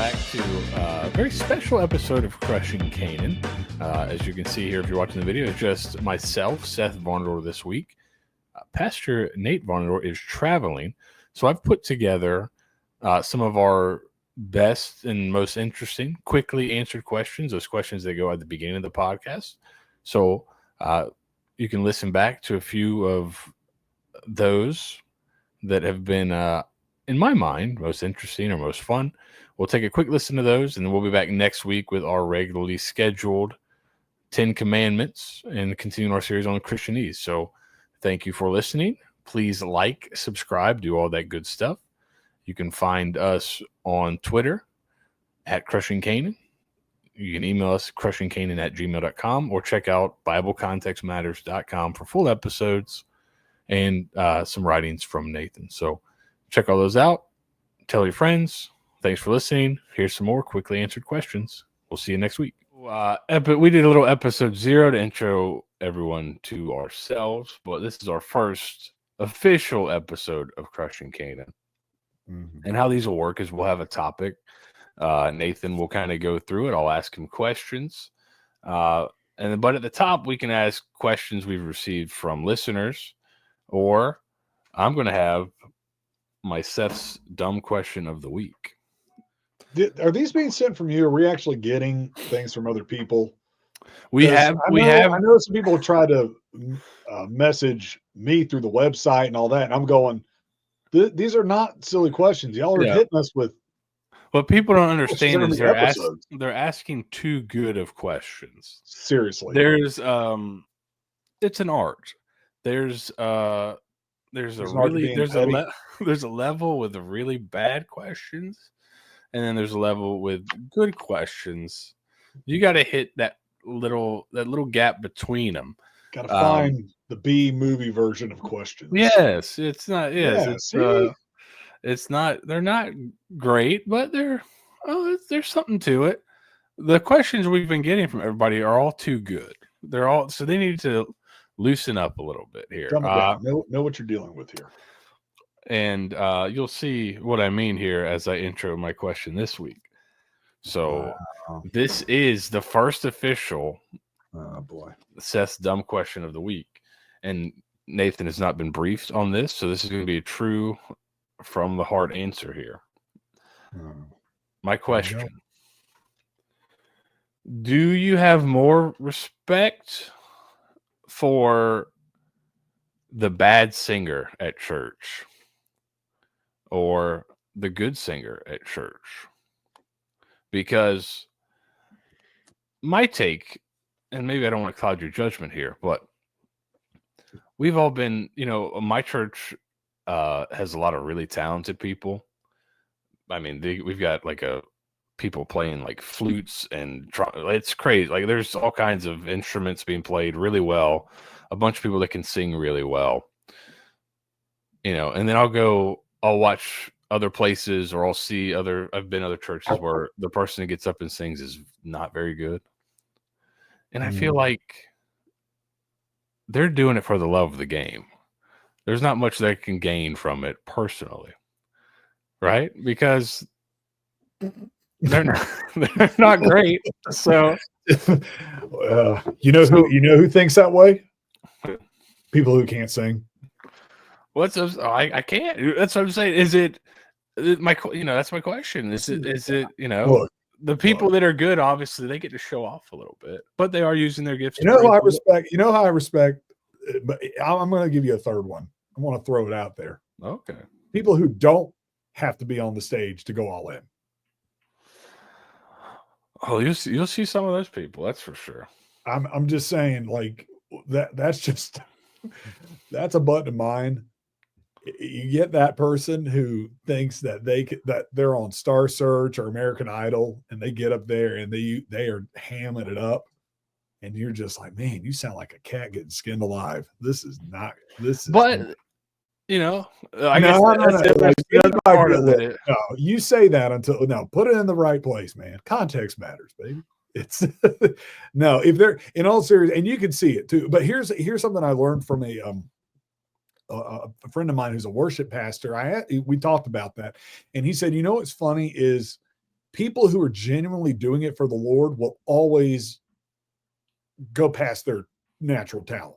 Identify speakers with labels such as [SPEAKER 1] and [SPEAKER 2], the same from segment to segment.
[SPEAKER 1] back to a very special episode of Crushing Canaan. As you can see here, if you're watching the video, it's just myself, Seth Varnadore, this week. Pastor Nate Varnadore is traveling, so I've put together some of our best and most interesting, quickly answered questions, those questions that go at the beginning of the podcast. So you can listen back to a few of those that have been, in my mind, most interesting or most fun. We'll take a quick listen to those, and then we'll be back next week with our regularly scheduled 10 Commandments and continuing our series on Christianese. So thank you for listening. Please like, subscribe, do all that good stuff. You can find us on Twitter at Crushing Canaan. You can email us crushingcanaan@gmail.com or check out BibleContextMatters.com for full episodes and some writings from Nathan. So check all those out. Tell your friends. Thanks for listening. Here's some more quickly answered questions. We'll see you next week. We did a little episode 0 to intro everyone to ourselves, but this is our first official episode of Crushing Canaan. Mm-hmm. And how these will work is we'll have a topic. Nathan will kind of go through it. I'll ask him questions. But at the top, we can ask questions we've received from listeners, or I'm going to have my Seth's dumb question of the week.
[SPEAKER 2] Are these being sent from you? Are we actually getting things from other people?
[SPEAKER 1] I
[SPEAKER 2] know some people try to message me through the website and all that, and I'm going, these are not silly questions. Y'all are hitting us with.
[SPEAKER 1] What people don't understand is they're asking too good of questions.
[SPEAKER 2] Seriously,
[SPEAKER 1] there's it's an art. There's a level with the really bad questions, and then there's a level with good questions. You got to hit that little gap between them.
[SPEAKER 2] Got to find the B movie version of questions.
[SPEAKER 1] Yes, it's not. Yes, it's not. They're not great, but there's something to it. The questions we've been getting from everybody are all too good. So they need to loosen up a little bit here.
[SPEAKER 2] Know what you're dealing with here.
[SPEAKER 1] And you'll see what I mean here as I intro my question this week. So This is the first official Seth's dumb question of the week. And Nathan has not been briefed on this, so this is going to be a true from the heart answer here. My question: do you have more respect for the bad singer at church or the good singer at church? Because my take, and maybe I don't want to cloud your judgment here, but we've all been, my church has a lot of really talented people. I mean, we've got people playing like flutes and it's crazy. Like there's all kinds of instruments being played really well. A bunch of people that can sing really well. And then I'll watch other places, or I've been other churches where the person who gets up and sings is not very good. And I feel like they're doing it for the love of the game. There's not much they can gain from it personally, right? Because they're not great. So,
[SPEAKER 2] who thinks that way? People who can't sing.
[SPEAKER 1] I can't. That's what I'm saying. Is it my? That's my question. Is it? Look, the people that are good, obviously, they get to show off a little bit, but they are using their gifts.
[SPEAKER 2] How I respect. But I'm going to give you a third one. I want to throw it out there.
[SPEAKER 1] Okay.
[SPEAKER 2] People who don't have to be on the stage to go all in.
[SPEAKER 1] Oh, you'll see some of those people. That's for sure.
[SPEAKER 2] I'm just saying, like that's a button of mine. You get that person who thinks that they're on Star Search or American Idol, and they get up there and they are hamming it up, and you're just like, man, you sound like a cat getting skinned alive. This is not.
[SPEAKER 1] I guess
[SPEAKER 2] that's part of it. No, you say that put it in the right place, man. Context matters, baby. It's no, if they're in all serious, and you can see it too. But here's something I learned from a friend of mine who's a worship pastor. We talked about that, and he said, what's funny is people who are genuinely doing it for the Lord will always go past their natural talent.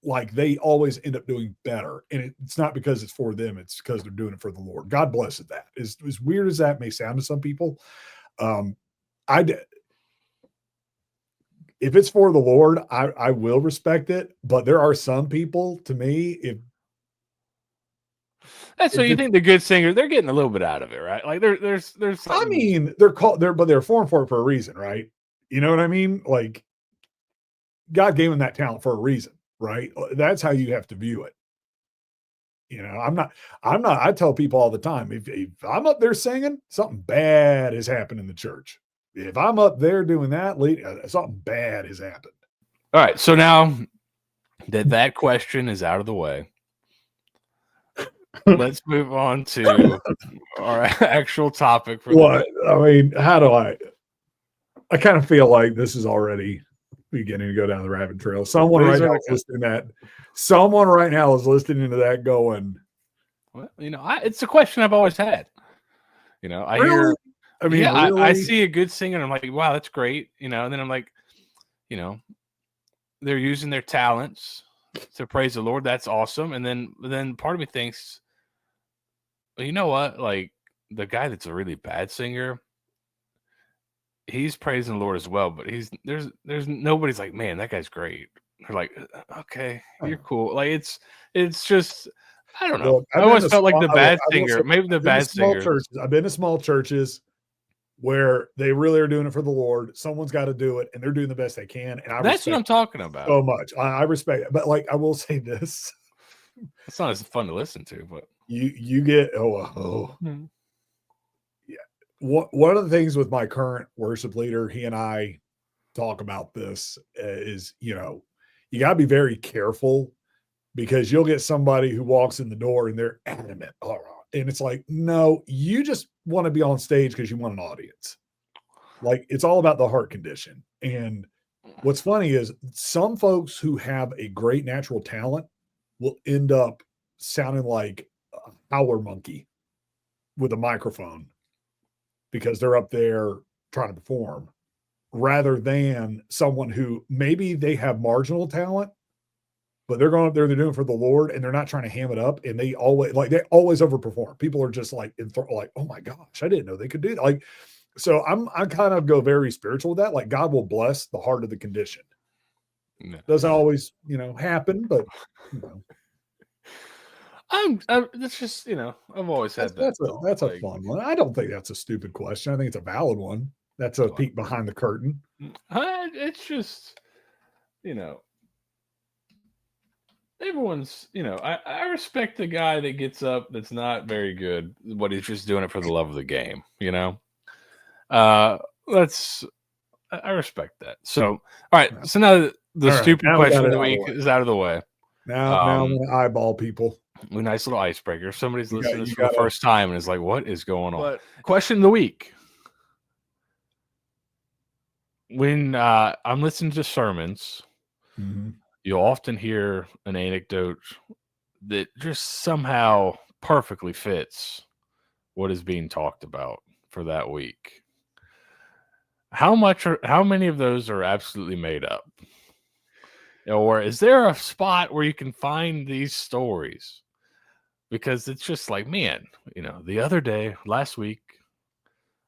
[SPEAKER 2] Like they always end up doing better. And it's not because it's for them, it's because they're doing it for the Lord. God blesses that. As weird as that may sound to some people, if it's for the Lord, I will respect it. But there are some people, to me,
[SPEAKER 1] so you think the good singer, they're getting a little bit out of it, right? Like there's
[SPEAKER 2] I mean, they're formed for it for a reason, right? You know what I mean? Like God gave them that talent for a reason, right? That's how you have to view it. You know, I tell people all the time, if I'm up there singing, something bad has happened in the church. If I'm up there doing that, something bad has happened.
[SPEAKER 1] All right. So now that question is out of the way, let's move on to our actual topic for
[SPEAKER 2] what? I mean, how do I kind of feel like this is already beginning to go down the rabbit trail. Someone right now is listening to that. Someone right now is listening to that going,
[SPEAKER 1] well, you know, it's a question I've always had. You know, I hear, I mean, yeah, really? I see a good singer and I'm like, wow, that's great. You know, and then I'm like, you know, they're using their talents to praise the Lord. That's awesome. And then part of me thinks, well, you know what? Like the guy that's a really bad singer, he's praising the Lord as well, but there's nobody's like, man, that guy's great. They're like, okay, you're cool. Like it's just, I don't know. Look, I always felt like the bad singer, maybe the bad singer.
[SPEAKER 2] I've been to small churches where they really are doing it for the Lord. Someone's got to do it, and they're doing the best they can. And
[SPEAKER 1] that's what I'm talking about.
[SPEAKER 2] So much. I respect it. But like I will say this.
[SPEAKER 1] It's not as fun to listen to, but
[SPEAKER 2] you get yeah. One of the things with my current worship leader, he and I talk about this is, you know, you got to be very careful because you'll get somebody who walks in the door and they're adamant. And it's like, no, you just want to be on stage because you want an audience. Like it's all about the heart condition. And what's funny is some folks who have a great natural talent will end up sounding like a howler monkey with a microphone because they're up there trying to perform, rather than someone who maybe they have marginal talent, but they're going up there, they're doing it for the Lord, and they're not trying to ham it up, and they always overperform. People are just like, like, oh my gosh, I didn't know they could do that. Like, so I kind of go very spiritual with that. Like God will bless the heart of the condition. No. Doesn't always, you know, happen, but you know.
[SPEAKER 1] That's just, you know, I've always had that.
[SPEAKER 2] That's a fun one. I don't think that's a stupid question. I think it's a valid one. That's a peek behind the curtain.
[SPEAKER 1] It's just, you know, everyone's, you know, I respect the guy that gets up that's not very good, but he's just doing it for the love of the game, you know? I respect that. So, all right. So now the stupid question of the week is out of the way.
[SPEAKER 2] Now I'm going to eyeball people.
[SPEAKER 1] A nice little icebreaker. Somebody's listening to this for the first time and is like, what is going on? But question of the week. When I'm listening to sermons, you'll often hear an anecdote that just somehow perfectly fits what is being talked about for that week. How many of those are absolutely made up? Or is there a spot where you can find these stories? Because it's just like, man, you know, the other day, last week,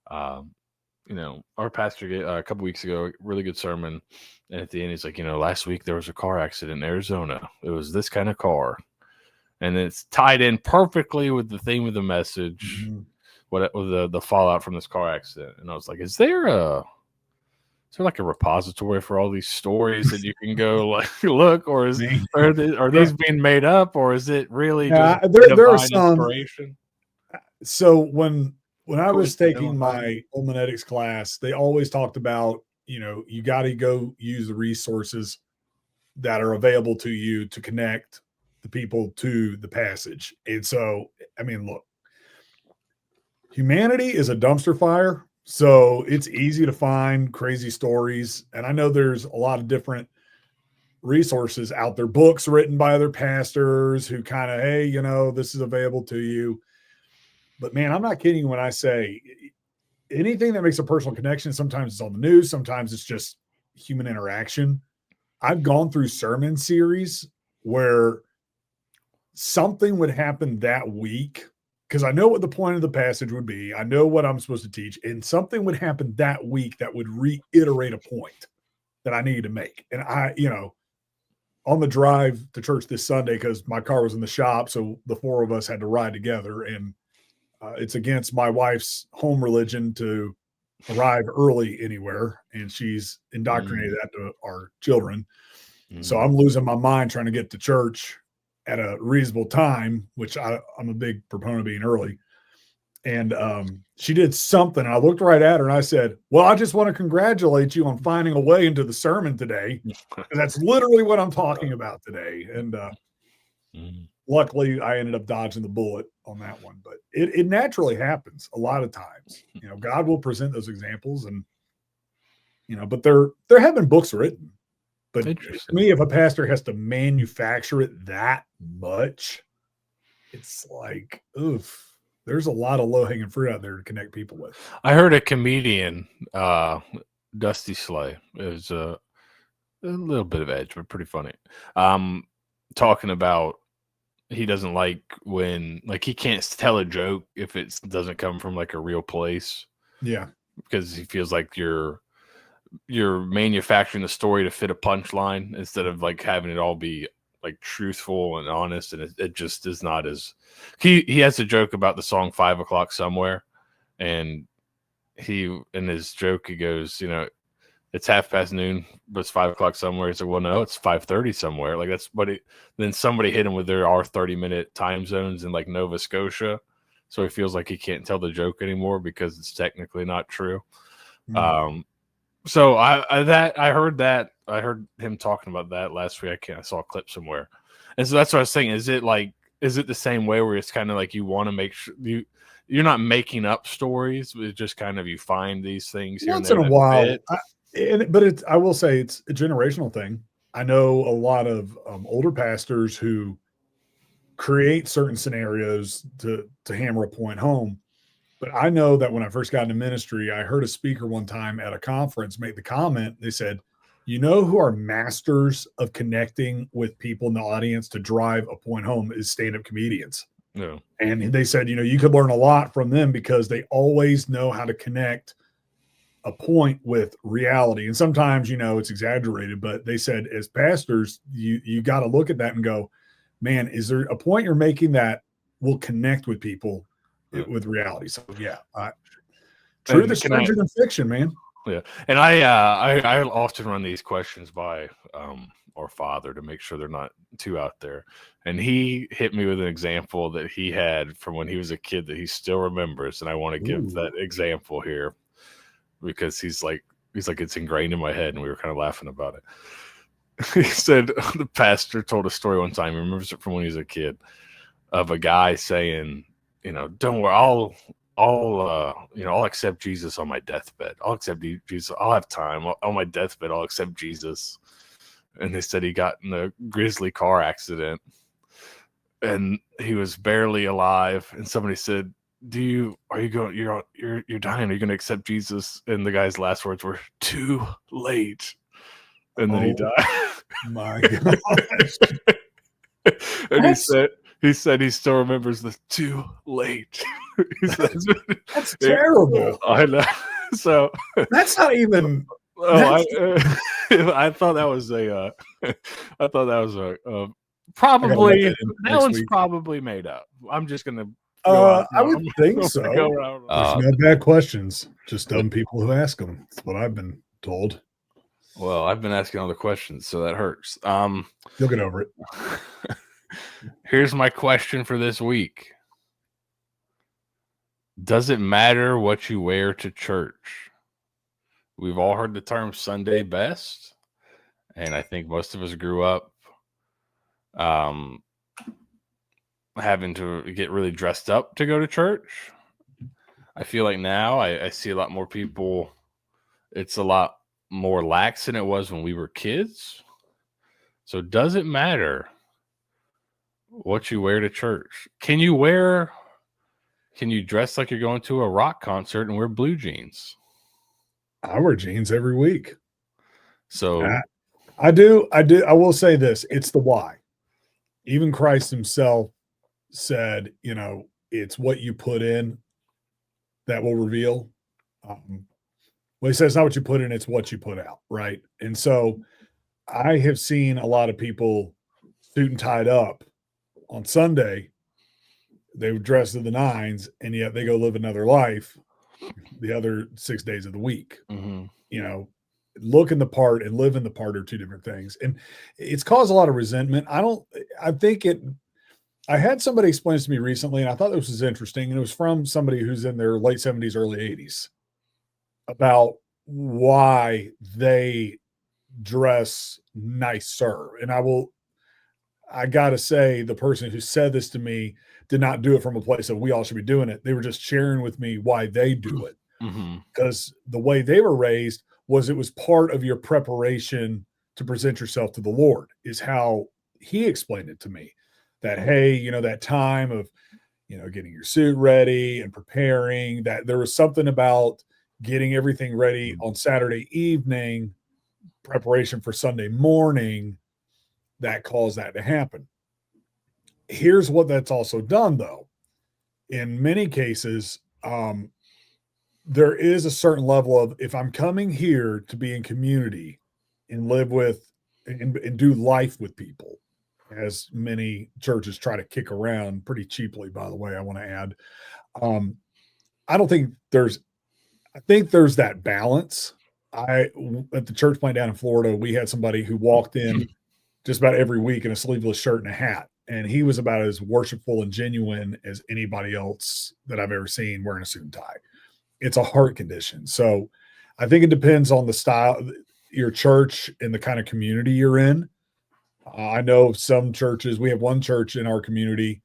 [SPEAKER 1] you know, our pastor a couple weeks ago, really good sermon. And at the end, he's like, you know, last week there was a car accident in Arizona. It was this kind of car. And it's tied in perfectly with the theme of the message, with the fallout from this car accident. And I was like, is there like a repository for all these stories that you can go like look, or are these being made up, or is it really just
[SPEAKER 2] there are some inspiration? So when I was taking my homiletics class, they always talked about, you know, you got to go use the resources that are available to you to connect the people to the passage. And so, I mean, look, humanity is a dumpster fire. So it's easy to find crazy stories. And I know there's a lot of different resources out there, books written by other pastors who kind of, hey, you know, this is available to you. But man, I'm not kidding when I say anything that makes a personal connection, sometimes it's on the news, sometimes it's just human interaction. I've gone through sermon series where something would happen that week because I know what the point of the passage would be. I know what I'm supposed to teach, and something would happen that week that would reiterate a point that I needed to make. And on the drive to church this Sunday, because my car was in the shop, so the four of us had to ride together, and it's against my wife's home religion to arrive early anywhere, and she's indoctrinated that to our children. So I'm losing my mind trying to get to church at a reasonable time, which I'm a big proponent of being early. And she did something. I looked right at her and I said, well, I just want to congratulate you on finding a way into the sermon today. And that's literally what I'm talking about today. And luckily I ended up dodging the bullet on that one, but it naturally happens a lot of times. God will present those examples, and but there have been books written. But to me, if a pastor has to manufacture it that much, it's like, oof, there's a lot of low-hanging fruit out there to connect people with.
[SPEAKER 1] I heard a comedian, Dusty Slay, is a little bit of edge, but pretty funny, talking about he doesn't like when, like, he can't tell a joke if it doesn't come from like a real place.
[SPEAKER 2] Yeah.
[SPEAKER 1] Because he feels like you're manufacturing the story to fit a punchline instead of like having it all be like truthful and honest. And it just is not as he has a joke about the song 5 o'clock somewhere. And in his joke, he goes, it's noon, but it's 5 o'clock somewhere. He's like, well, no, it's 5:30 somewhere. Like that's what then somebody hit him with there are 30-minute time zones in like Nova Scotia. So he feels like he can't tell the joke anymore because it's technically not true. So I heard that. I heard him talking about that last week. I saw a clip somewhere. And so that's what I was saying. Is it the same way where it's kind of like you want to make sure you're not making up stories, but it's just kind of you find these things here
[SPEAKER 2] once in a while. But I will say it's a generational thing. I know a lot of older pastors who create certain scenarios to hammer a point home. But I know that when I first got into ministry, I heard a speaker one time at a conference make the comment. They said, who are masters of connecting with people in the audience to drive a point home is stand-up comedians.
[SPEAKER 1] Yeah.
[SPEAKER 2] And they said, you could learn a lot from them because they always know how to connect a point with reality. And sometimes, it's exaggerated, but they said as pastors, you got to look at that and go, man, is there a point you're making that will connect with people with reality? So yeah, truth is stranger than fiction, man.
[SPEAKER 1] Yeah, and I often run these questions by our father to make sure they're not too out there. And he hit me with an example that he had from when he was a kid that he still remembers, and I want to give that example here because he's like it's ingrained in my head, and we were kind of laughing about it. He said the pastor told a story one time. He remembers it from when he was a kid of a guy saying, don't worry, I'll accept Jesus on my deathbed. I'll accept Jesus. I'll have time on my deathbed. I'll accept Jesus. And they said he got in a grisly car accident and he was barely alive. And somebody said, you're dying. Are you going to accept Jesus? And the guy's last words were too late. And then he died.
[SPEAKER 2] My gosh.
[SPEAKER 1] And he said he still remembers the too late.
[SPEAKER 2] That's terrible.
[SPEAKER 1] I know. So
[SPEAKER 2] that's not even.
[SPEAKER 1] I thought that was probably that one's probably made up. I'm just gonna.
[SPEAKER 2] I would think so. There's no bad questions, just dumb people who ask them. That's what I've been told.
[SPEAKER 1] Well, I've been asking all the questions, so that hurts.
[SPEAKER 2] You'll get over it.
[SPEAKER 1] Here's my question for this week. Does it matter what you wear to church? We've all heard the term Sunday best, and I think most of us grew up having to get really dressed up to go to church. I feel like now I see a lot more people. It's a lot more lax than it was when we were kids. So does it matter what you wear to church? Can you wear can you dress like you're going to a rock concert and wear blue jeans?
[SPEAKER 2] I wear jeans every week.
[SPEAKER 1] So
[SPEAKER 2] I do. I will say this: it's the why. Even Christ himself said, it's what you put in that will reveal. Well, he says it's not what you put in; it's what you put out, right? And so, I have seen a lot of people suit and tied up on Sunday. They would dress to the nines, and yet they go live another life the other 6 days of the week. You know, looking the part and living the part are two different things, and it's caused a lot of resentment. I had somebody explain this to me recently, and I thought this was interesting, and it was from somebody who's in their late 70s, early 80s, about why they dress nicer. And I gotta say, the person who said this to me did not do it from a place of we all should be doing it. They were just sharing with me why they do it. Because the way they were raised was it was part of your preparation to present yourself to the Lord, is how he explained it to me. That, hey, that time of, getting your suit ready and preparing, that there was something about getting everything ready on Saturday evening, preparation for Sunday morning, that caused that to happen. Here's what that's also done, though. In many cases, there is a certain level of, if I'm coming here to be in community and live with and do life with people, as many churches try to kick around pretty cheaply, by the way, I want to add. I think there's that balance. At the church plant down in Florida, we had somebody who walked in just about every week in a sleeveless shirt and a hat. And he was about as worshipful and genuine as anybody else that I've ever seen wearing a suit and tie. It's a heart condition. So I think it depends on the style, your church, and the kind of community you're in. I know some churches, we have one church in our community.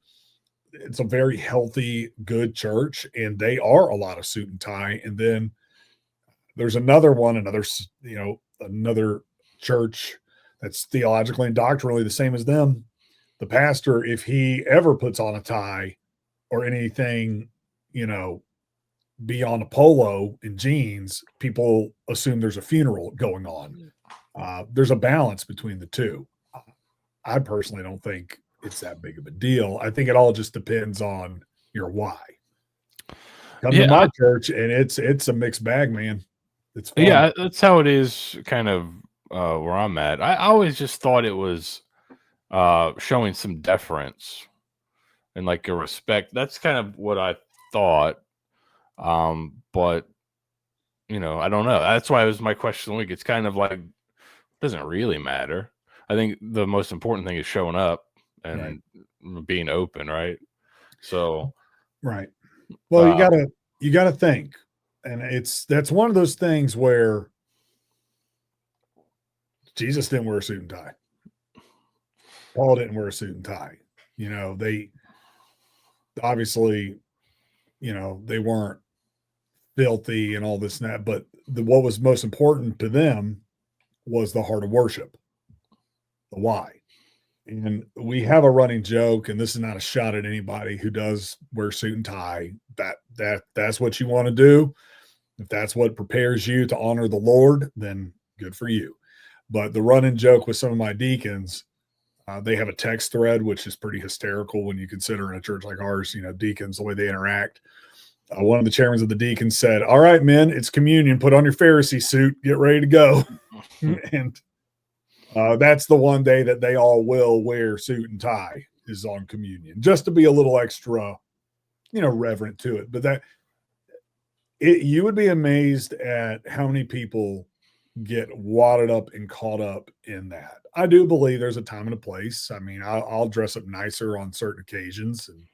[SPEAKER 2] It's a very healthy, good church, and they are a lot of suit and tie. And then there's another church that's theologically and doctrinally the same as them. The pastor, if he ever puts on a tie or anything, beyond a polo and jeans, people assume there's a funeral going on. There's a balance between the two. I personally don't think it's that big of a deal. I think it all just depends on your why. Come to my church, and it's a mixed bag, man. It's fun.
[SPEAKER 1] Yeah, that's how it is kind of where I'm at. I always just thought it was showing some deference and like a respect. That's kind of what I thought. But I don't know. That's why it was my question of the week. It's kind of like, it doesn't really matter. I think the most important thing is showing up and being open, right? So,
[SPEAKER 2] right. Well, you gotta think, and that's one of those things where Jesus didn't wear a suit and tie. Paul didn't wear a suit and tie. They obviously, they weren't filthy and all this and that, but what was most important to them was the heart of worship, the why. And we have a running joke, and this is not a shot at anybody who does wear suit and tie. That's what you want to do. If that's what prepares you to honor the Lord, then good for you. But the running joke with some of my deacons, they have a text thread, which is pretty hysterical when you consider in a church like ours, deacons, the way they interact. One of the chairmen of the deacons said, "All right, men, it's communion. Put on your Pharisee suit. Get ready to go." And that's the one day that they all will wear suit and tie, is on communion, just to be a little extra, reverent to it. But you would be amazed at how many people get wadded up and caught up in that. I do believe there's a time and a place. I mean, I'll dress up nicer on certain occasions, and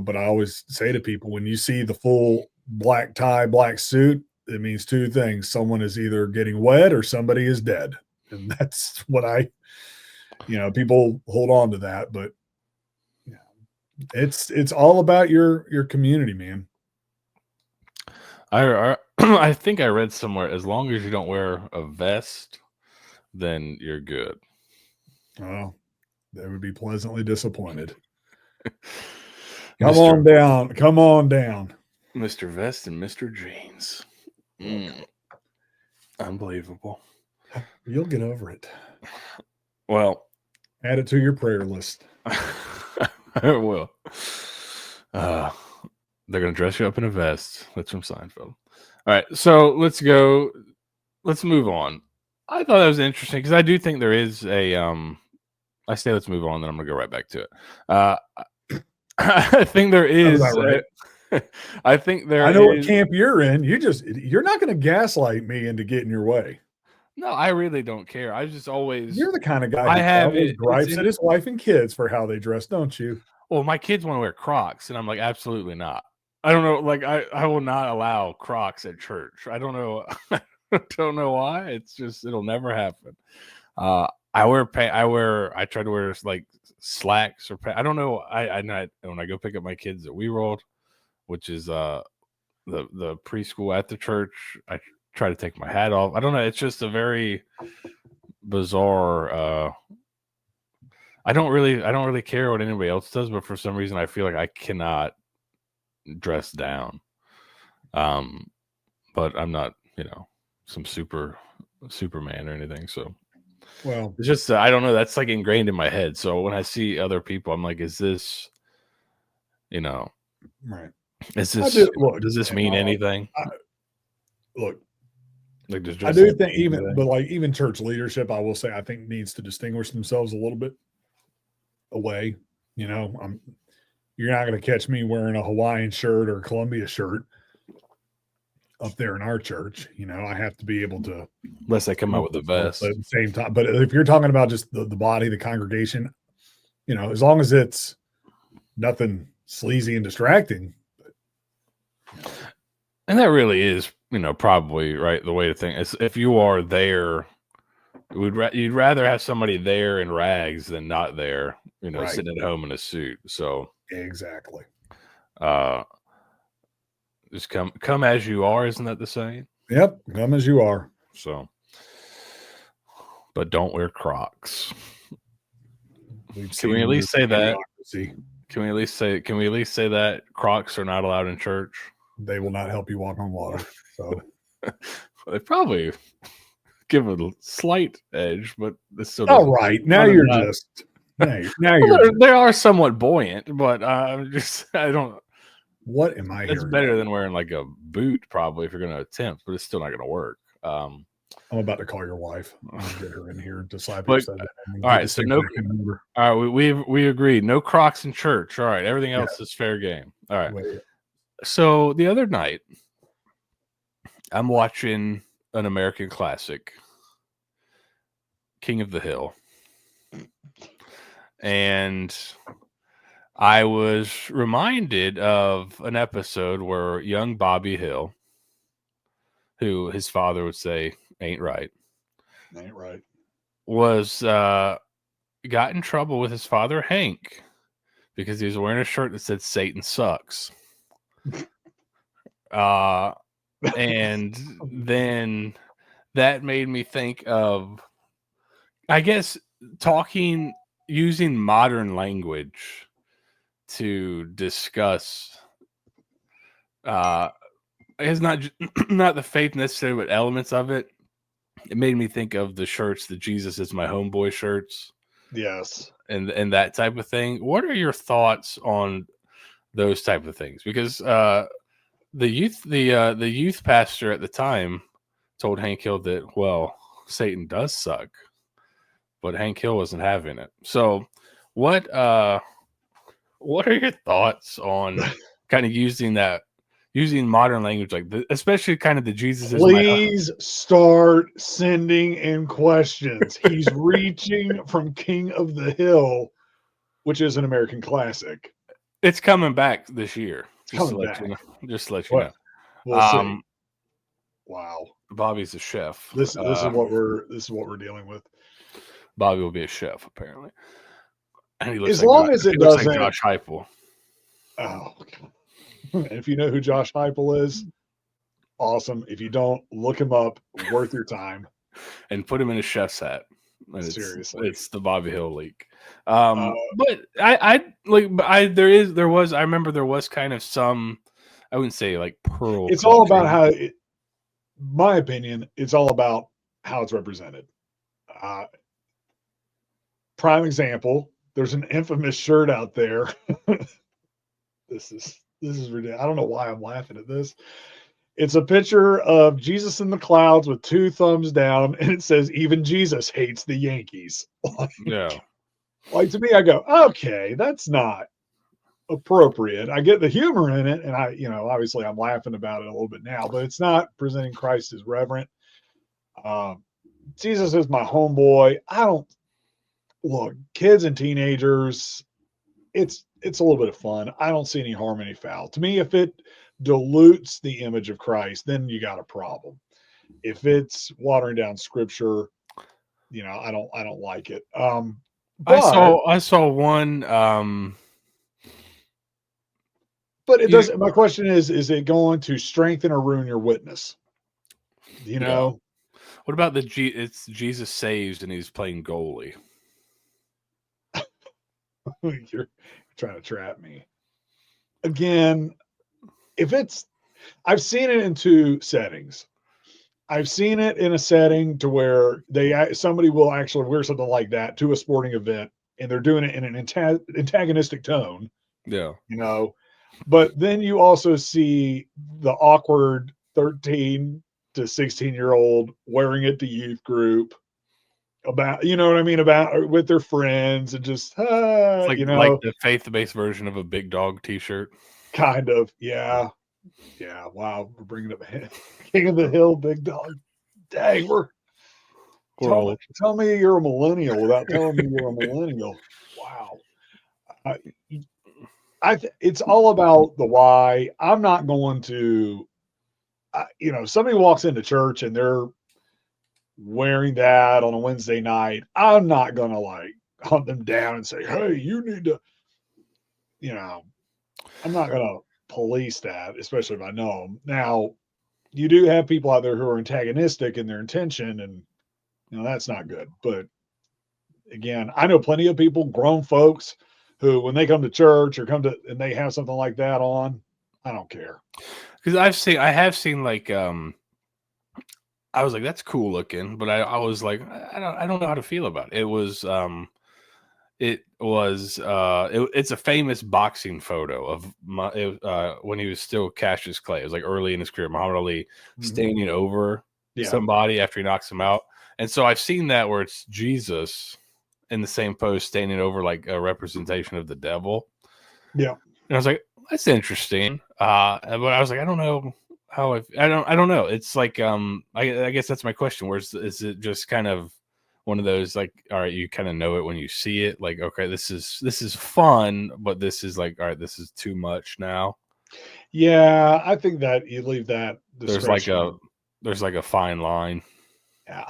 [SPEAKER 2] but I always say to people, when you see the full black tie, black suit, it means two things: someone is either getting wed or somebody is dead. And that's what people hold on to that, but it's all about your community, man.
[SPEAKER 1] I think I read somewhere, as long as you don't wear a vest, then you're good.
[SPEAKER 2] Oh, they would be pleasantly disappointed. Come on down. Come on down.
[SPEAKER 1] Mr. Vest and Mr. Jeans. Unbelievable.
[SPEAKER 2] You'll get over it.
[SPEAKER 1] Well,
[SPEAKER 2] add it to your prayer list.
[SPEAKER 1] I will. They're going to dress you up in a vest. That's from Seinfeld. All right, so let's go. Let's move on. I thought that was interesting because I do think there is a. I say let's move on, then I'm going to go right back to it. I think there is.
[SPEAKER 2] Right.
[SPEAKER 1] I think there.
[SPEAKER 2] I know what camp you're in. You're not going to gaslight me into getting your way.
[SPEAKER 1] No, I really don't care. I just always.
[SPEAKER 2] You're the kind of guy who always gripes at his wife and kids for how they dress, don't you?
[SPEAKER 1] Well, my kids want to wear Crocs, and I'm like, absolutely not. I don't know. Like, I will not allow Crocs at church. I don't know. I don't know why. It's just it'll never happen. I try to wear like slacks or I don't know. When I go pick up my kids at WeWorld, which is the preschool at the church, I try to take my hat off. I don't know. It's just a very bizarre. I don't really care what anybody else does, but for some reason I feel like I cannot dress down. But I'm not, some Superman or anything. So,
[SPEAKER 2] well,
[SPEAKER 1] it's just I don't know. That's like ingrained in my head. So when I see other people, I'm like, is this,
[SPEAKER 2] right?
[SPEAKER 1] Is this does this mean anything?
[SPEAKER 2] Look,
[SPEAKER 1] like
[SPEAKER 2] I do think even church leadership, I will say, I think needs to distinguish themselves a little bit away. You're not going to catch me wearing a Hawaiian shirt or a Columbia shirt up there in our church. I have to be able to,
[SPEAKER 1] unless they come out with the vest
[SPEAKER 2] at the same time. But if you're talking about just the body, the congregation, as long as it's nothing sleazy and distracting.
[SPEAKER 1] And that really is, probably right. The way to think is if you are there, you'd rather have somebody there in rags than not there, right, sitting at home in a suit. So
[SPEAKER 2] exactly.
[SPEAKER 1] Just come as you are. Isn't that the saying?
[SPEAKER 2] Yep. Come as you are.
[SPEAKER 1] So, but don't wear Crocs. Can we at least say that? Can we at least say that Crocs are not allowed in church?
[SPEAKER 2] They will not help you walk on water. So
[SPEAKER 1] they probably give a slight edge, but it's still.
[SPEAKER 2] All right. Now you're just. Now you're.
[SPEAKER 1] They are somewhat buoyant, but I don't.
[SPEAKER 2] What am I?
[SPEAKER 1] It's better than wearing like a boot, probably, if you're going to attempt, but it's still not going to work.
[SPEAKER 2] I'm about to call your wife. I'll get her in here. Disciple.
[SPEAKER 1] All right, so no. All right, we agreed. No Crocs in church. All right, everything else is fair game. All right. So the other night, I'm watching an American classic, King of the Hill, and I was reminded of an episode where young Bobby Hill, who his father would say ain't right, was got in trouble with his father Hank because he was wearing a shirt that said Satan sucks. And then that made me think of, I guess, using modern language to discuss it's not the faith necessarily, but elements of it. It made me think of the shirts, the Jesus is my homeboy shirts.
[SPEAKER 2] Yes.
[SPEAKER 1] And that type of thing. What are your thoughts on those type of things? Because the youth pastor at the time told Hank Hill that, well, Satan does suck, but Hank Hill wasn't having it. So what are your thoughts on kind of using modern language like this, especially kind of the Jesus is
[SPEAKER 2] Please start sending in questions. He's reaching from King of the Hill, which is an American classic.
[SPEAKER 1] It's coming back this year. Just to let you know.
[SPEAKER 2] We'll see. Wow.
[SPEAKER 1] Bobby's a chef.
[SPEAKER 2] This is what we're dealing with.
[SPEAKER 1] Bobby will be a chef, apparently. And he looks
[SPEAKER 2] as long as it doesn't
[SPEAKER 1] like Josh Heupel.
[SPEAKER 2] Oh, and if you know who Josh Heupel is, awesome. If you don't, look him up. Worth your time.
[SPEAKER 1] And put him in a chef's hat. And
[SPEAKER 2] Seriously.
[SPEAKER 1] it's the Bobby Hill leak.
[SPEAKER 2] Uh,
[SPEAKER 1] But I remember there was kind of some, I wouldn't say like pearl
[SPEAKER 2] it's all
[SPEAKER 1] clutching.
[SPEAKER 2] about how, my opinion, it's all about how it's represented. Uh, Prime example, there's an infamous shirt out there. This is ridiculous. I don't know why I'm laughing at this. It's a picture of Jesus in the clouds with two thumbs down, and it says, "Even Jesus hates the Yankees."
[SPEAKER 1] Yeah.
[SPEAKER 2] Like to me, I go, okay, that's not appropriate. I get the humor in it, and obviously I'm laughing about it a little bit now, but it's not presenting Christ as reverent. Jesus is my homeboy. I don't look, kids and teenagers, it's a little bit of fun. I don't see any harm, any foul. To me, if it dilutes the image of Christ, then you got a problem. If it's watering down scripture, I don't like it. But
[SPEAKER 1] I saw one
[SPEAKER 2] but it
[SPEAKER 1] you know,
[SPEAKER 2] doesn't. My question is it going to strengthen or ruin your witness? You
[SPEAKER 1] yeah.
[SPEAKER 2] know,
[SPEAKER 1] What about it's Jesus saves and he's playing goalie?
[SPEAKER 2] you're trying to trap me again. If it's, I've seen it in two settings. I've seen it in a setting to where somebody will actually wear something like that to a sporting event, and they're doing it in an antagonistic tone,
[SPEAKER 1] Yeah.
[SPEAKER 2] But then you also see the awkward 13 to 16-year-old wearing it to youth group about, you know what I mean, about with their friends and just,
[SPEAKER 1] It's like the faith-based version of a big dog t-shirt.
[SPEAKER 2] kind of, yeah. Yeah, wow, we're bringing up King of the Hill, big dog. Dang, tell me you're a millennial without telling me you're a millennial. Wow. I, it's all about the why. I'm not going to, somebody walks into church and they're wearing that on a Wednesday night. I'm not going to like hunt them down and say, hey, you need to, I'm not going to police that, especially if I know them. Now, you do have people out there who are antagonistic in their intention, and that's not good. But again, I know plenty of people, grown folks, who when they come to church or and they have something like that on, I don't care.
[SPEAKER 1] Because I have seen like I was like, that's cool looking, but I was like, I don't know how to feel about it. It's a famous boxing photo of when he was still Cassius Clay. It was like early in his career, Muhammad Ali standing over somebody after he knocks him out. And so I've seen that where it's Jesus in the same pose standing over like a representation of the devil.
[SPEAKER 2] Yeah.
[SPEAKER 1] And I was like, that's interesting. But I was like, I don't know how I don't know. It's like I guess that's my question. Is it just kind of one of those like, all right, you kind of know it when you see it, like, okay, this is fun, but this is like, all right, this is too much now.
[SPEAKER 2] Yeah, I think that you leave that discretion.
[SPEAKER 1] There's like a fine line.
[SPEAKER 2] Yeah,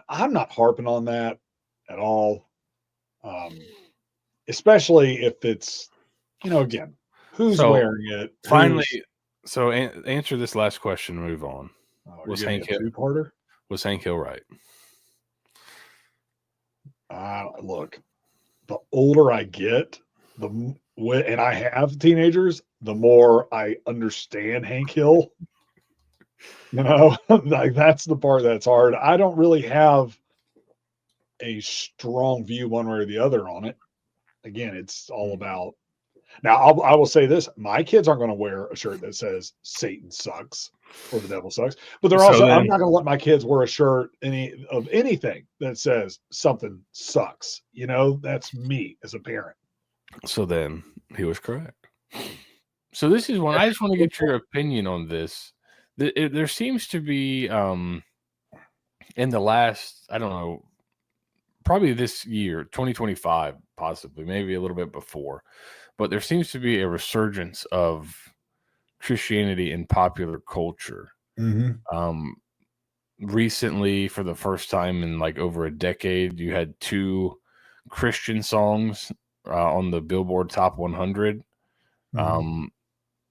[SPEAKER 2] I'm not harping on that at all. Especially if it's, again, who's wearing it?
[SPEAKER 1] Finally, so answer this last question and move on.
[SPEAKER 2] Was Hank Hill two-parter?
[SPEAKER 1] Was Hank Hill right?
[SPEAKER 2] Look, the older I get, and I have teenagers, the more I understand Hank Hill. Like that's the part that's hard. I don't really have a strong view one way or the other on it. Again, it's all about. Now, I will say this: my kids aren't going to wear a shirt that says "Satan sucks" or "The devil sucks," but I'm not going to let my kids wear a shirt anything that says something sucks. That's me as a parent.
[SPEAKER 1] So then he was correct. So this is one I just want to get your opinion on this. There seems to be in the last, I don't know, probably this year, 2025, possibly, maybe a little bit before, but there seems to be a resurgence of Christianity in popular culture.
[SPEAKER 2] Mm-hmm.
[SPEAKER 1] Recently, for the first time in like over a decade, you had two Christian songs on the Billboard Top 100.
[SPEAKER 2] Mm-hmm.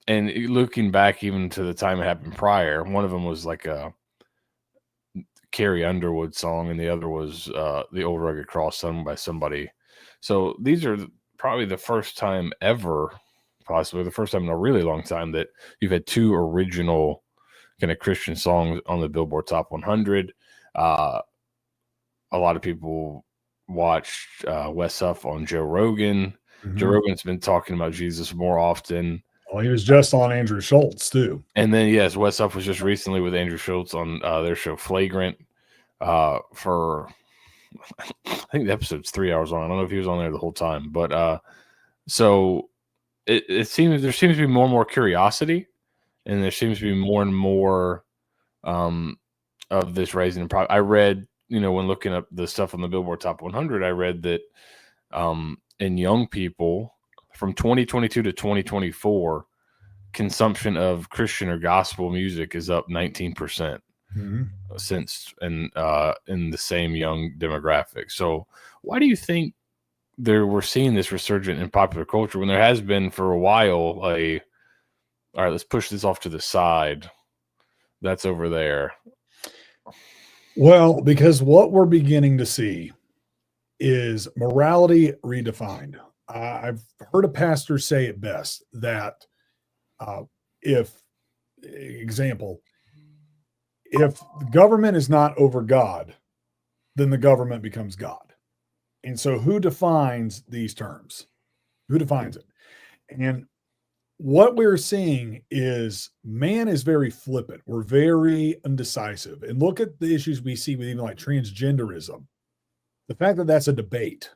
[SPEAKER 1] And looking back even to the time it happened prior, one of them was like a Carrie Underwood song, and the other was The Old Rugged Cross, sung by somebody. So these are probably the first time ever, possibly the first time in a really long time, that you've had two original kind of Christian songs on the Billboard Top 100. A lot of people watched Wes Huff on Joe Rogan. Joe Rogan's been talking about Jesus more often.
[SPEAKER 2] Well, he was just on Andrew Schultz too.
[SPEAKER 1] And then, yes, Wes Huff was just recently with Andrew Schultz on their show Flagrant for, I think the episode's 3 hours long. I don't know if he was on there the whole time, but so it seems there seems to be more and more curiosity, and there seems to be more and more of this raising in I read, when looking up the stuff on the Billboard Top 100, I read that in young people from 2022 to 2024, consumption of Christian or gospel music is up 19% since in the same young demographic. So why do you think we're seeing this resurgence in popular culture when there has been for a while all right, let's push this off to the side, that's over there?
[SPEAKER 2] Well, because what we're beginning to see is morality redefined. I've heard a pastor say it best that if the government is not over God, then the government becomes God. And so who defines these terms? Who defines it? And what we're seeing is man is very flippant. We're very indecisive. And look at the issues we see with even like transgenderism. The fact that that's a debate.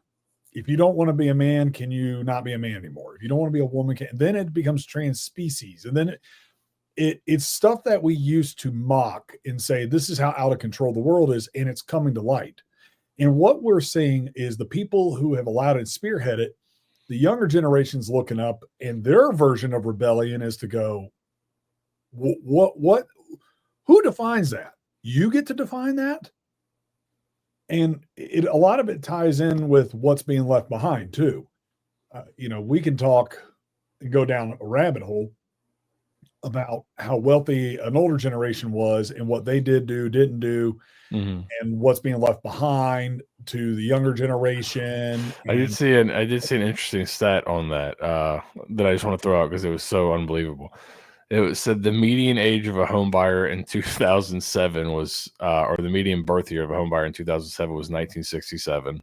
[SPEAKER 2] If you don't want to be a man, can you not be a man anymore? If you don't want to be a woman, then it becomes trans species. And then it's stuff that we used to mock and say, this is how out of control the world is, and it's coming to light. And what we're seeing is the people who have allowed it spearhead it, the younger generation's looking up, and their version of rebellion is to go, what, who defines that? You get to define that? And a lot of it ties in with what's being left behind too. We can talk and go down a rabbit hole about how wealthy an older generation was and what they didn't do, and what's being left behind to the younger generation.
[SPEAKER 1] I did see an interesting stat on that that I just want to throw out because it was so unbelievable. It said the median age of a home buyer in 2007 was, or the median birth year of a home buyer in 2007 was 1967.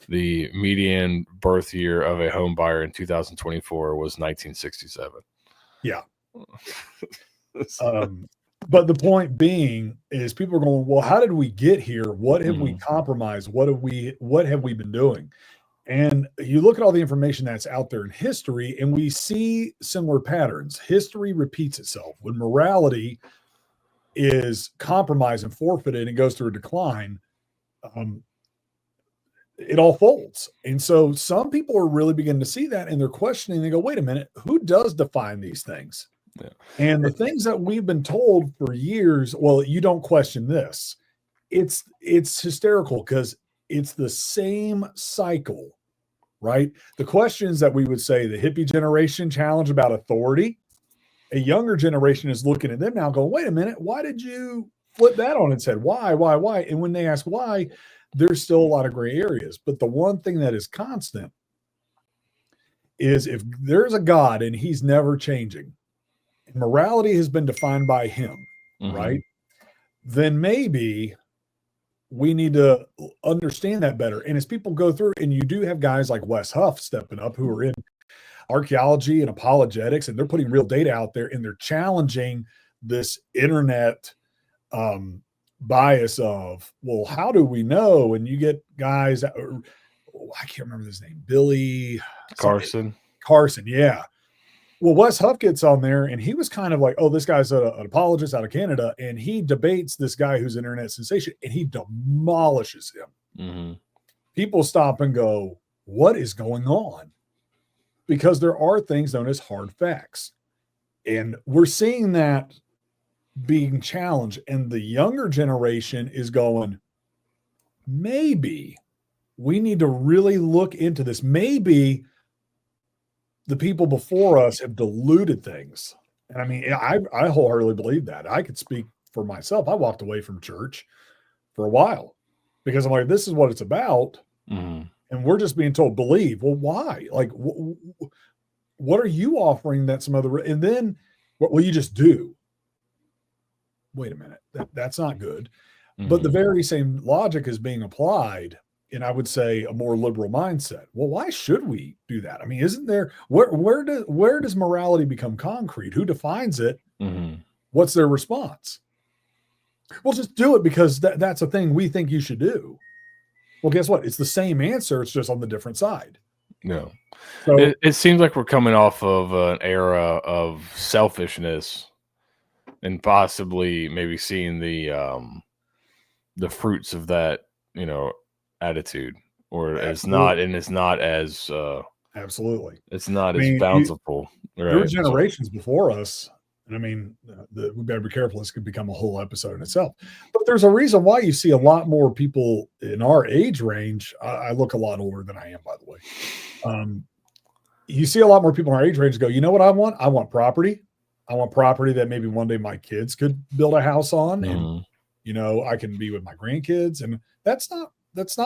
[SPEAKER 1] The median birth year of a home buyer in 2024 was 1967.
[SPEAKER 2] Yeah. But the point being is people are going, well, how did we get here? What have we compromised? What have we been doing? And you look at all the information that's out there in history, and we see similar patterns. History repeats itself. When morality is compromised and forfeited and goes through a decline, it all folds. And so some people are really beginning to see that, and they're questioning. They go, wait a minute, who does define these things? Yeah. And the things that we've been told for years, well, you don't question this. It's hysterical because it's the same cycle, right? The questions that we would say the hippie generation challenge about authority, a younger generation is looking at them now going, wait a minute, why did you flip that on its head? Why? And when they ask why, there's still a lot of gray areas. But the one thing that is constant is if there's a God and he's never changing, and morality has been defined by him, right? Then maybe we need to understand that better. And as people go through, and you do have guys like Wes Huff stepping up who are in archaeology and apologetics, and they're putting real data out there, and they're challenging this internet bias of, well, how do we know? And you get guys that are, I can't remember his name, Billy Carson, yeah. Well, Wes Huff gets on there, and he was kind of like, oh, this guy's an apologist out of Canada, and he debates this guy who's an internet sensation, and he demolishes him. People stop and go, what is going on? Because there are things known as hard facts. And we're seeing that being challenged, and the younger generation is going, maybe we need to really look into this. Maybe the people before us have diluted things. And I mean, I wholeheartedly believe that. I could speak for myself. I walked away from church for a while because I'm like, this is what it's about.
[SPEAKER 1] Mhm.
[SPEAKER 2] And we're just being told, believe. Well, why? Like, what are you offering that some other, and then what will you just do? Wait a minute. That's not good. But the
[SPEAKER 1] Mhm.
[SPEAKER 2] very same logic is being applied in, I would say, a more liberal mindset. Well, why should we do that? I mean, isn't there where does morality become concrete? Who defines it?
[SPEAKER 1] Mhm.
[SPEAKER 2] What's their response? Well, just do it because that's a thing we think you should do. Well, guess what? It's the same answer. It's just on the different side.
[SPEAKER 1] No.
[SPEAKER 2] So
[SPEAKER 1] It seems like we're coming off of an era of selfishness and possibly maybe seeing the fruits of that, you know, attitude, or
[SPEAKER 2] absolutely,
[SPEAKER 1] it's not as
[SPEAKER 2] absolutely.
[SPEAKER 1] it's not
[SPEAKER 2] I
[SPEAKER 1] as
[SPEAKER 2] mean,
[SPEAKER 1] bountiful,
[SPEAKER 2] there were
[SPEAKER 1] right? So,
[SPEAKER 2] generations before us. And I mean, we better be careful. This could become a whole episode in itself. But there's a reason why you see a lot more people in our age range. I look a lot older than I am, by the way. You see a lot more people in our age range go, you know what I want? I want property. I want property that maybe one day my kids could build a house on, and
[SPEAKER 1] mhm.
[SPEAKER 2] I can be with my grandkids. And that's not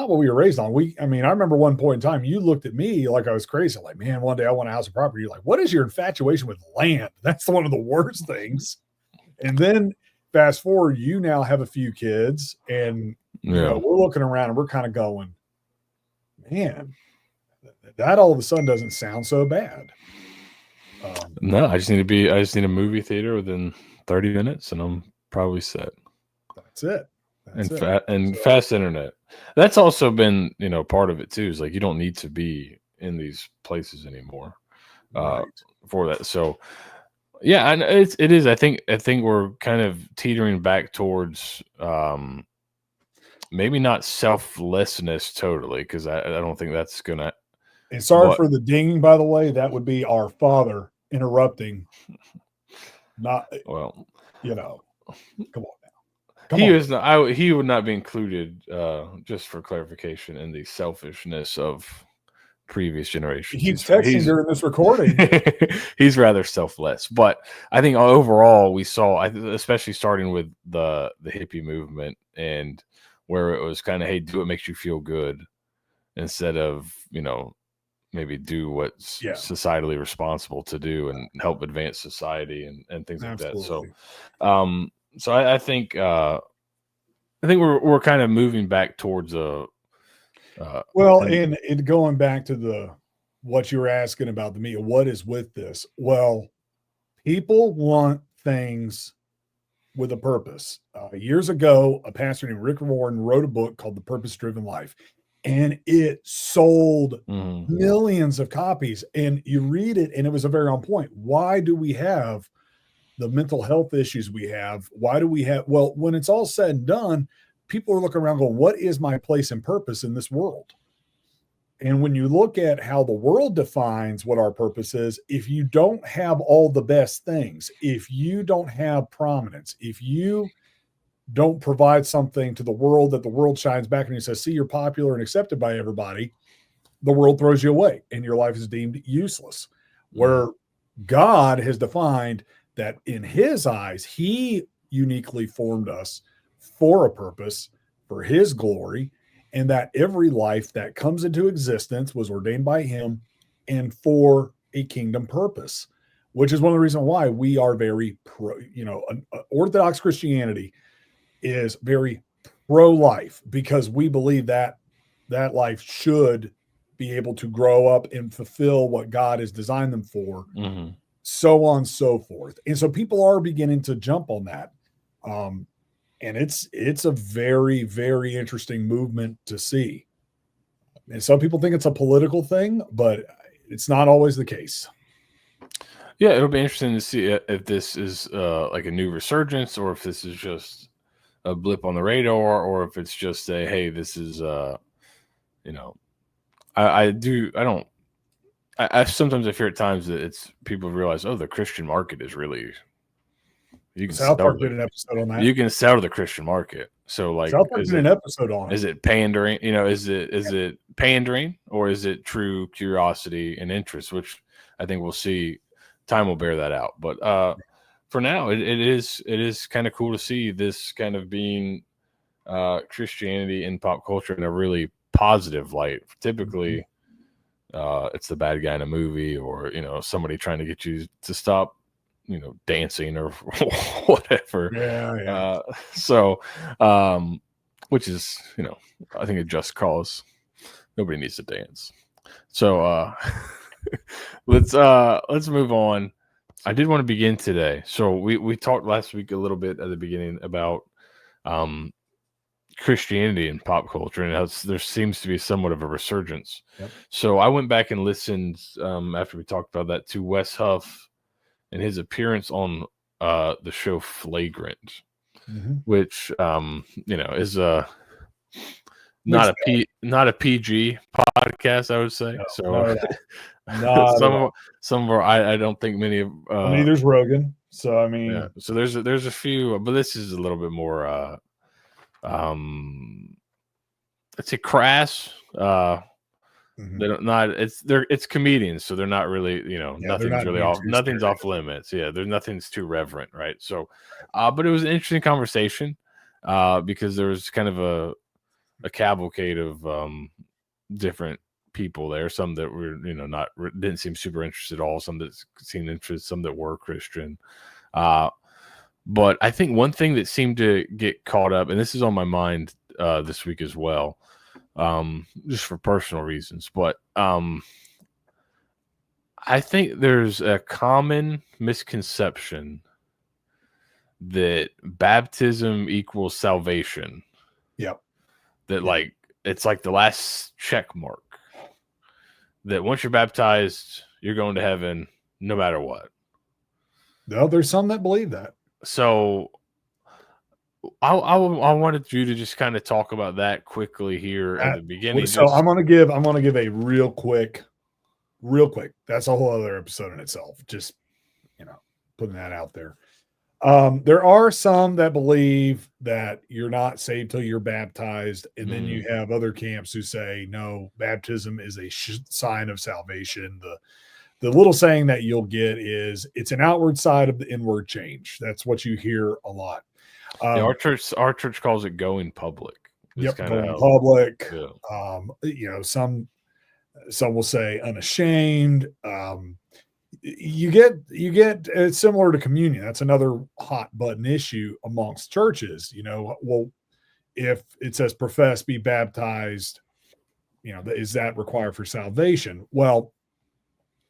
[SPEAKER 2] what we were raised on. I mean, I remember one point in time you looked at me like I was crazy, like, man, one day I want a house of property. You're like, what is your infatuation with land? That's one of the worst things. And then fast forward, you now have a few kids, and
[SPEAKER 1] Yeah.
[SPEAKER 2] we're looking around and we're kind of going, man, that all of a sudden doesn't sound so bad.
[SPEAKER 1] No, I just need a movie theater within 30 minutes and I'm probably set.
[SPEAKER 2] That's it. That's
[SPEAKER 1] And
[SPEAKER 2] it. So,
[SPEAKER 1] fast internet. That's also been, part of it too, is like you don't need to be in these places anymore uh
[SPEAKER 2] right.
[SPEAKER 1] for that. So, yeah, and it is I think we're kind of teetering back towards maybe not selflessness totally, because I don't think that's gonna,
[SPEAKER 2] And sorry
[SPEAKER 1] but
[SPEAKER 2] for the dinging, by the way. That would be our father interrupting. Not,
[SPEAKER 1] well,
[SPEAKER 2] come on now. Come on.
[SPEAKER 1] he would not be included, just for clarification, in the selfishness of previous
[SPEAKER 2] He
[SPEAKER 1] generations.
[SPEAKER 2] keeps texting during this recording.
[SPEAKER 1] He's rather selfless, but I think overall we saw, especially starting with the hippie movement, and where it was kind of, hey, do what makes you feel good instead of, maybe do what's
[SPEAKER 2] Yeah,
[SPEAKER 1] societally responsible to do and help advance society and things like that. So,
[SPEAKER 2] absolutely.
[SPEAKER 1] um, so I think we're kind of moving back towards
[SPEAKER 2] Well,
[SPEAKER 1] and
[SPEAKER 2] and going back to what you were asking about the media, what is with this? Well, people want things with a purpose. Years ago, a pastor named Rick Warren wrote a book called The Purpose Driven Life, and it sold
[SPEAKER 1] mhm,
[SPEAKER 2] millions of copies. And you read it, and it was a very on point. Why do we have the mental health issues we have? Why do we have, well, when it's all said and done, people are looking around going, what is my place and purpose in this world? And when you look at how the world defines what our purpose is, if you don't have all the best things, if you don't have prominence, if you don't provide something to the world that the world shines back and you says, see, you're popular and accepted by everybody, the world throws you away and your life is deemed useless.
[SPEAKER 1] mhm,
[SPEAKER 2] Where God has defined that in his eyes, he uniquely formed us for a purpose, for his glory, and that every life that comes into existence was ordained by him and for a kingdom purpose, which is one of the reasons why we are very Orthodox Christianity is very pro-life, because we believe that that life should be able to grow up and fulfill what God has designed them for,
[SPEAKER 1] mhm.
[SPEAKER 2] so on and so forth. And so people are beginning to jump on that. Um, and it's a very, very interesting movement to see. And some people think it's a political thing, but it's not always the case.
[SPEAKER 1] Yeah, it'll be interesting to see if this is like a new resurgence, or if this is just a blip on the radar, or if it's just a, hey, this is you know, I do I don't I sometimes I fear at times that it's people realize, oh, the Christian market is really, you can
[SPEAKER 2] South
[SPEAKER 1] sell
[SPEAKER 2] Park
[SPEAKER 1] to
[SPEAKER 2] did an episode on that.
[SPEAKER 1] you can sell to the Christian market. So like,
[SPEAKER 2] South Park did an episode on it.
[SPEAKER 1] is it pandering? Is it pandering, or is it true curiosity and interest? Which I think we'll see. Time will bear that out. But for now, it is kind of cool to see this kind of being Christianity in pop culture in a really positive light. Typically, it's the bad guy in a movie, or somebody trying to get you to stop, dancing or whatever.
[SPEAKER 2] Yeah.
[SPEAKER 1] So, which is, I think a just cause. Nobody needs to dance. So, let's move on. I did want to begin today. So we talked last week a little bit at the beginning about Christianity in pop culture, and how there seems to be somewhat of a resurgence.
[SPEAKER 2] Yep.
[SPEAKER 1] So I went back and listened after we talked about that to Wes Huff and his appearance on the show Flagrant, which is not a PG podcast, I would say. Some of our I don't think many of
[SPEAKER 2] neither's Rogan. So I mean,
[SPEAKER 1] yeah. So there's a few, but this is a little bit more let's say crass. They don't not it's comedians, so they're not really, nothing's really off limits. Yeah, there's nothing's too reverent, right? So but it was an interesting conversation because there was kind of a cavalcade of different people there. Some that were, didn't seem super interested at all. Some that seemed interested. Some that were Christian. But I think one thing that seemed to get caught up, and this is on my mind this week as well, just for personal reasons. But I think there's a common misconception that baptism equals salvation.
[SPEAKER 2] Yep.
[SPEAKER 1] That it's like the last check mark. That once you're baptized, you're going to heaven no matter what.
[SPEAKER 2] No, there's some that believe that.
[SPEAKER 1] So I wanted you to just kind of talk about that quickly here at the beginning.
[SPEAKER 2] So I'm gonna give a real quick. That's a whole other episode in itself. Just putting that out there. There are some that believe that you're not saved till you're baptized, and then you have other camps who say no, baptism is a sign of salvation. The little saying that you'll get is it's an outward side of the inward change. That's what you hear a lot.
[SPEAKER 1] Our church calls it going public.
[SPEAKER 2] Yep, going public.
[SPEAKER 1] Yeah.
[SPEAKER 2] Some will say unashamed. You get it's similar to communion. That's another hot button issue amongst churches. Well, if it says profess, be baptized, is that required for salvation? Well,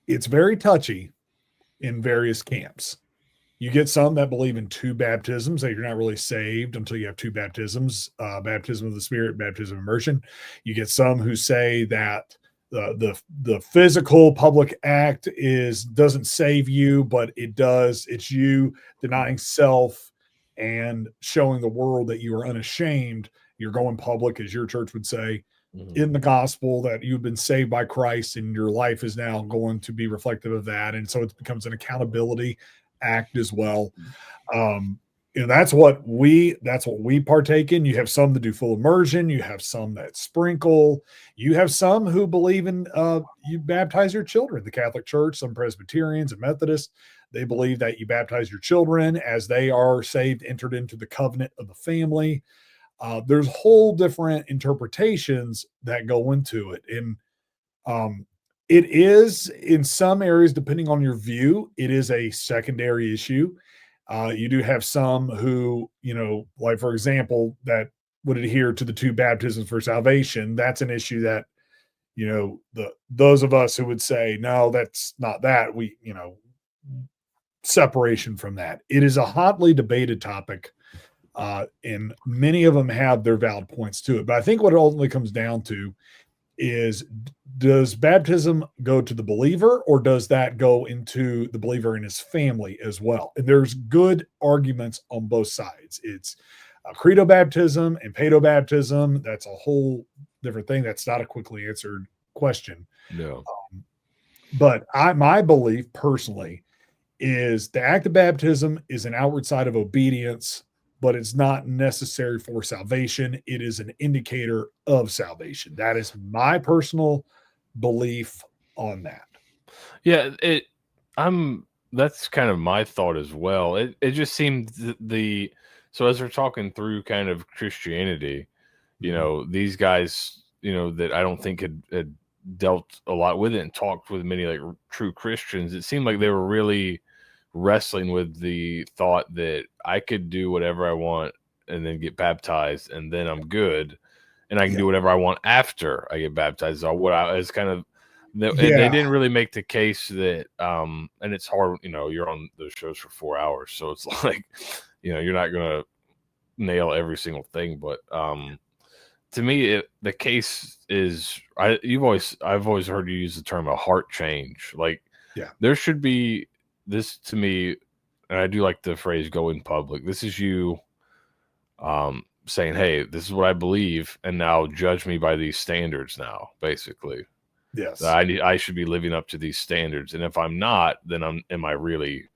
[SPEAKER 2] it's very touchy in various camps. You get some that believe in two baptisms, that you're not really saved until you have two baptisms, baptism of the Spirit, baptism of immersion. You get some who say that the physical public act doesn't save you, but it does. It's you denying self and showing the world that you are unashamed. You're going public, as your church would say, in the gospel, that you've been saved by Christ and your life is now going to be reflective of that. And so it becomes an accountability act as well. That's what we partake in. You have some that do full immersion. You have some that sprinkle. You have some who believe in you baptize your children. The Catholic Church, some Presbyterians and Methodists, they believe that you baptize your children as they are saved, entered into the covenant of the family. There's whole different interpretations that go into it. And it is, in some areas, depending on your view, it is a secondary issue. You do have some who, like, for example, that would adhere to the two baptisms for salvation. That's an issue that, those of us who would say, no, that's not that. Separation from that. It is a hotly debated topic. And many of them have their valid points to it. But I think what it ultimately comes down to is, does baptism go to the believer, or does that go into the believer and his family as well? And there's good arguments on both sides. It's credo baptism and pedo baptism. That's a whole different thing. That's not a quickly answered question.
[SPEAKER 1] No.
[SPEAKER 2] But my belief personally is the act of baptism is an outward side of obedience, but it's not necessary for salvation. It is an indicator of salvation. That is my personal belief on that.
[SPEAKER 1] Yeah, that's kind of my thought as well. It just seemed the So as we're talking through kind of Christianity, you
[SPEAKER 2] Mhm.
[SPEAKER 1] know, these guys, you know, that I don't think had dealt a lot with it and talked with many like true Christians, it seemed like they were really wrestling with the thought that I could do whatever I want and then get baptized and then I'm good and I can
[SPEAKER 2] Yeah.
[SPEAKER 1] do whatever I want after I get baptized. So what I is kind of and they
[SPEAKER 2] Yeah.
[SPEAKER 1] didn't really make the case that and it's hard, you know, you're on those shows for 4 hours, so it's like, you know, you're not gonna nail every single thing, but to me the case is I've always heard you use the term a heart change. Like
[SPEAKER 2] Yeah.
[SPEAKER 1] there should be this to me, and I do like the phrase go in public. This is you saying, hey, this is what I believe, and now judge me by these standards now, basically.
[SPEAKER 2] Yes.
[SPEAKER 1] I should be living up to these standards. And if I'm not, then am I really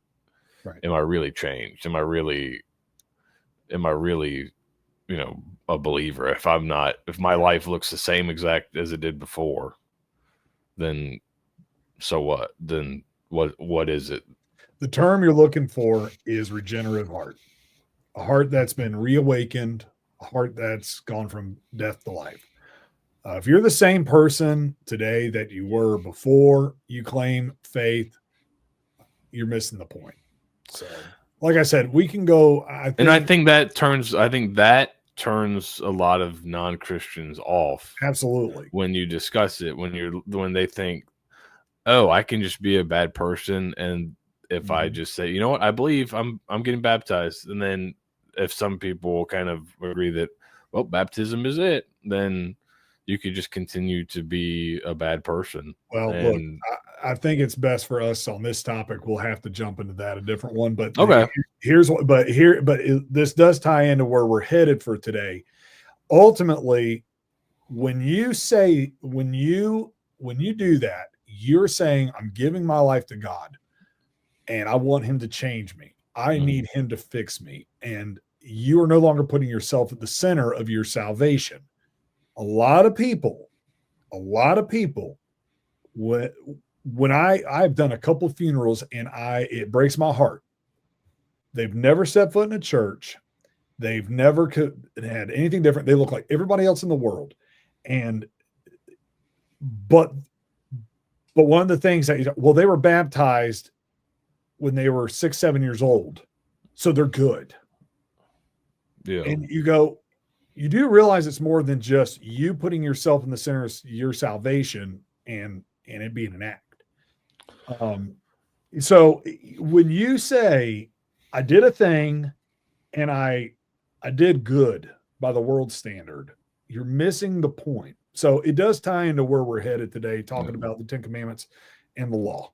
[SPEAKER 2] Right.
[SPEAKER 1] changed? Am I really, you know, a believer? If I'm not, if my life looks the same exact as it did before, then so what? Then what is it?
[SPEAKER 2] The term you're looking for is regenerative heart, a heart that's been reawakened, a heart that's gone from death to life. If you're the same person today that you were before you claim faith, you're missing the point. So, like I said, we can go.
[SPEAKER 1] And I think that turns a lot of non-Christians off
[SPEAKER 2] absolutely.
[SPEAKER 1] when you discuss it, when they think, oh, I can just be a bad person, and if I
[SPEAKER 2] Mhm.
[SPEAKER 1] just say, you know what, I believe I'm getting baptized, and then if some people kind of agree that, well, baptism is it, then you could just continue to be a bad person.
[SPEAKER 2] Well, look,
[SPEAKER 1] And
[SPEAKER 2] I think it's best for us on this topic. We'll have to jump into that a different one. But
[SPEAKER 1] okay,
[SPEAKER 2] here's what. This does tie into where we're headed for today. Ultimately, when you do that, you're saying, I'm giving my life to God and I want him to change me. I need him to fix me. And you are no longer putting yourself at the center of your salvation. A lot of people, when I've done a couple of funerals and it breaks my heart. They've never set foot in a church. They've never had anything different. They look like everybody else in the world. And but one of the things that they were baptized when they were 6, 7 years old, so they're good.
[SPEAKER 1] yeah,
[SPEAKER 2] And you do realize it's more than just you putting yourself in the center of your salvation and it being an act. So when you say, I did a thing and I did good by the world standard, you're missing the point. So it does tie into where we're headed today, talking about the 10 Commandments and the law.